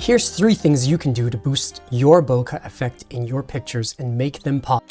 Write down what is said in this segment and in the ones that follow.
Here's 3 things you can do to boost your bokeh effect in your pictures and make them pop.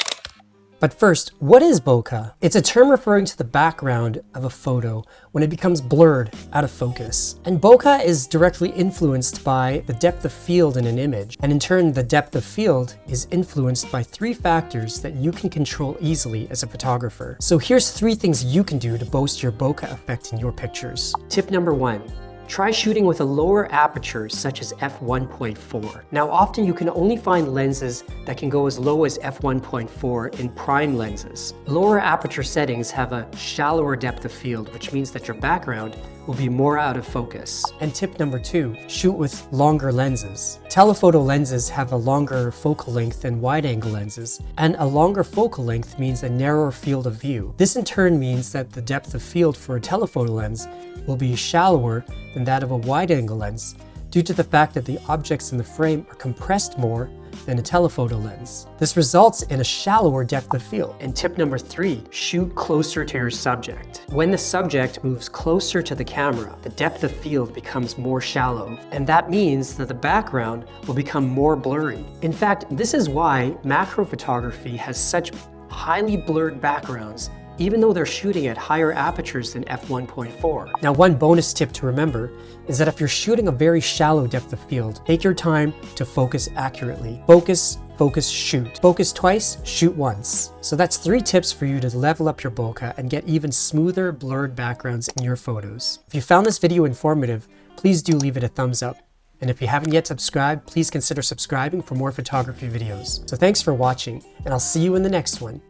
But first, what is bokeh? It's a term referring to the background of a photo when it becomes blurred, out of focus. And bokeh is directly influenced by the depth of field in an image. And in turn, the depth of field is influenced by 3 factors that you can control easily as a photographer. So here's 3 things you can do to boost your bokeh effect in your pictures. Tip number 1. Try shooting with a lower aperture such as f1.4. Now often you can only find lenses that can go as low as f1.4 in prime lenses. Lower aperture settings have a shallower depth of field, which means that your background will be more out of focus. And tip number 2, shoot with longer lenses. Telephoto lenses have a longer focal length than wide-angle lenses, and a longer focal length means a narrower field of view. This in turn means that the depth of field for a telephoto lens will be shallower than that of a wide-angle lens due to the fact that the objects in the frame are compressed more than a telephoto lens. This results in a shallower depth of field. And tip number 3, shoot closer to your subject. When the subject moves closer to the camera, the depth of field becomes more shallow, and that means that the background will become more blurry. In fact, this is why macro photography has such highly blurred backgrounds, even though they're shooting at higher apertures than f1.4. Now, one bonus tip to remember is that if you're shooting a very shallow depth of field, take your time to focus accurately. Focus, focus, shoot. Focus twice, shoot once. So that's 3 tips for you to level up your bokeh and get even smoother blurred backgrounds in your photos. If you found this video informative, please do leave it a thumbs up. And if you haven't yet subscribed, please consider subscribing for more photography videos. So thanks for watching, and I'll see you in the next one.